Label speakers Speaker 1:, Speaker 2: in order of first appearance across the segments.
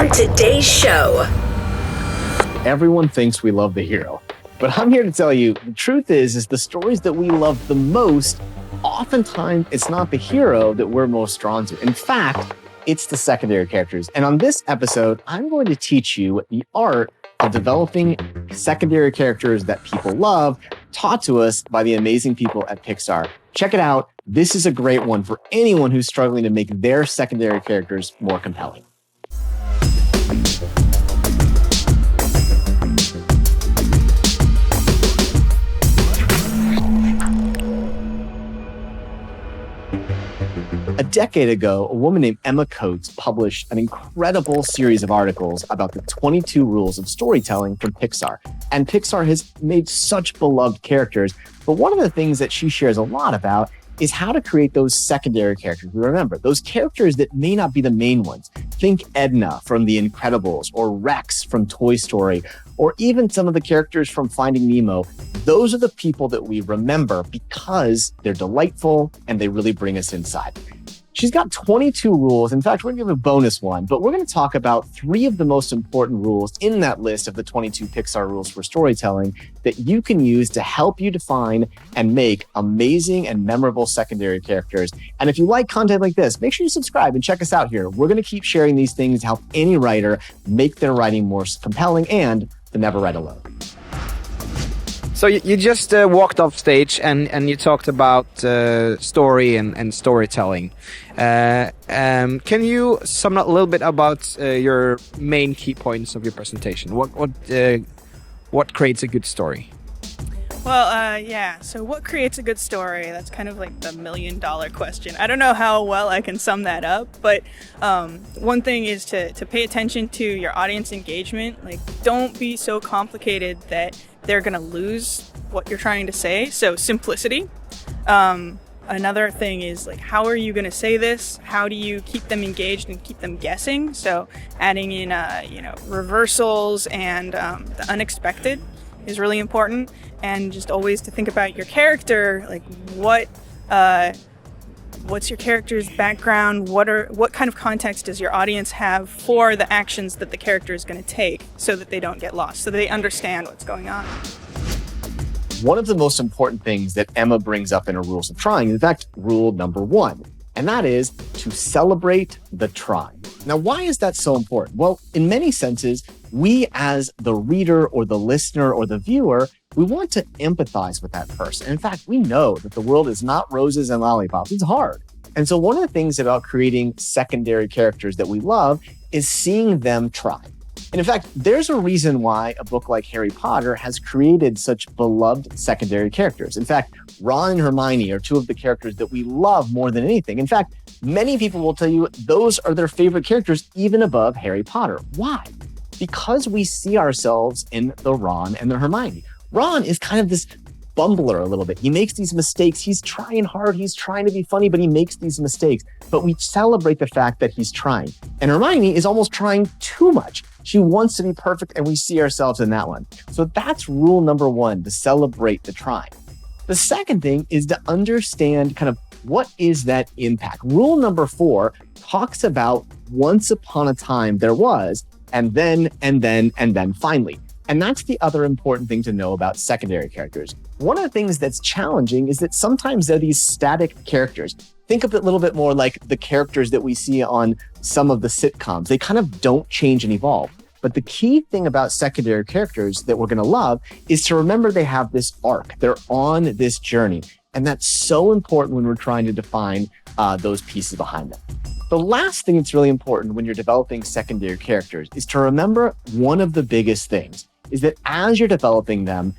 Speaker 1: On today's show,
Speaker 2: everyone thinks we love the hero, but I'm here to tell you the truth is the stories that we love the most, oftentimes it's not the hero that we're most drawn to. In fact, it's the secondary characters. And on this episode, I'm going to teach you the art of developing secondary characters that people love, taught to us by the amazing people at Pixar. Check it out. This is a great one for anyone who's struggling to make their secondary characters more compelling. A decade ago, a woman named Emma Coates published an incredible series of articles about the 22 rules of storytelling from Pixar. And Pixar has made such beloved characters, but one of the things that she shares a lot about is how to create those secondary characters. Remember, those characters that may not be the main ones. Think Edna from The Incredibles, or Rex from Toy Story, or even some of the characters from Finding Nemo. Those are the people that we remember because they're delightful and they really bring us inside. She's got 22 rules. In fact, we're going to give a bonus one, but we're going to talk about 3 of the most important rules in that list of the 22 Pixar rules for storytelling that you can use to help you define and make amazing and memorable secondary characters. And if you like content like this, make sure you subscribe and check us out here. We're going to keep sharing these things to help any writer make their writing more compelling and to never write alone.
Speaker 3: So you just walked off stage and you talked about story and storytelling. Can you sum up a little bit about your main key points of your presentation? What creates a good story?
Speaker 4: Well, so what creates a good story? That's kind of like the $1 million question. I don't know how well I can sum that up, but one thing is to pay attention to your audience engagement. Like, don't be so complicated that they're going to lose what you're trying to say. So simplicity. Another thing is, like, how are you going to say this? How do you keep them engaged and keep them guessing? So adding in, reversals and the unexpected is really important. And just always to think about your character, like what's your character's background? What kind of context does your audience have for the actions that the character is going to take so that they don't get lost, so they understand what's going on?
Speaker 2: One of the most important things that Emma brings up in her rules of trying is, in fact, rule number 1, and that is to celebrate the trying. Now, why is that so important? Well, in many senses, we as the reader or the listener or the viewer, we want to empathize with that person. In fact, we know that the world is not roses and lollipops. It's hard. And so one of the things about creating secondary characters that we love is seeing them try. And in fact, there's a reason why a book like Harry Potter has created such beloved secondary characters. In fact, Ron and Hermione are 2 of the characters that we love more than anything. In fact, many people will tell you those are their favorite characters even above Harry Potter. Why? Because we see ourselves in the Ron and the Hermione. Ron is kind of this bumbler a little bit. He makes these mistakes. He's trying hard. He's trying to be funny, but he makes these mistakes. But we celebrate the fact that he's trying. And Hermione is almost trying too much. She wants to be perfect, and we see ourselves in that one. So that's rule number 1, to celebrate the trying. The second thing is to understand kind of what is that impact. Rule number 4 talks about once upon a time there was, and then finally. And that's the other important thing to know about secondary characters. One of the things that's challenging is that sometimes they're these static characters. Think of it a little bit more like the characters that we see on some of the sitcoms. They kind of don't change and evolve. But the key thing about secondary characters that we're going to love is to remember they have this arc. They're on this journey. And that's so important when we're trying to define those pieces behind them. The last thing that's really important when you're developing secondary characters is to remember one of the biggest things is that as you're developing them,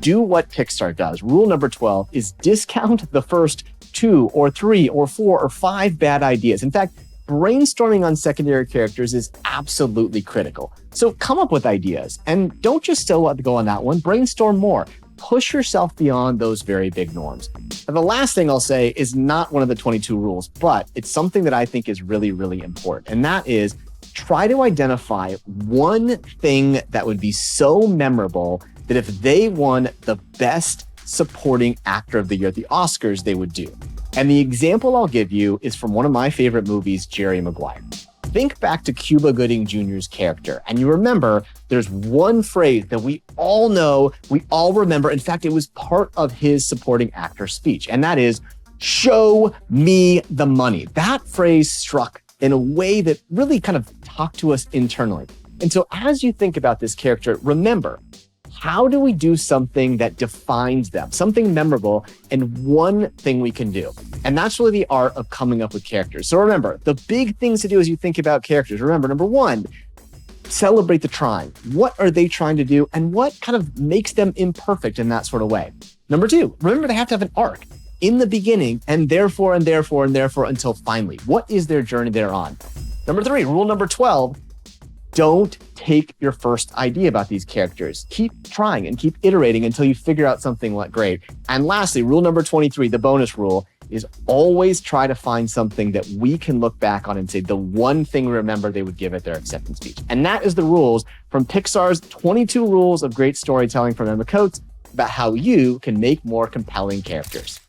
Speaker 2: do what Pixar does. Rule number 12 is discount the first 2 or 3 or 4 or 5 bad ideas. In fact, brainstorming on secondary characters is absolutely critical. So come up with ideas and don't just still let it go on that one. Brainstorm more. Push yourself beyond those very big norms. And the last thing I'll say is not one of the 22 rules, but it's something that I think is really, really important. And that is try to identify one thing that would be so memorable that if they won the best supporting actor of the year at the Oscars, they would do. And the example I'll give you is from one of my favorite movies, Jerry Maguire. think back to Cuba Gooding Jr.'s character, and you remember there's one phrase that we all know, we all remember. In fact, it was part of his supporting actor speech, and that is, "Show me the money." That phrase struck in a way that really kind of talked to us internally. And so as you think about this character, remember, how do we do something that defines them, something memorable, and one thing we can do? And that's really the art of coming up with characters. So remember, the big things to do as you think about characters, remember, number one, celebrate the trying. What are they trying to do? And what kind of makes them imperfect in that sort of way? Number two, remember they have to have an arc in the beginning and therefore until finally. What is their journey they're on? Number three, rule number 12, don't take your first idea about these characters. Keep trying and keep iterating until you figure out something like great. And lastly, rule number 23, the bonus rule, is always try to find something that we can look back on and say the one thing we remember they would give at their acceptance speech. And that is the rules from Pixar's 22 Rules of Great Storytelling from Emma Coates about how you can make more compelling characters.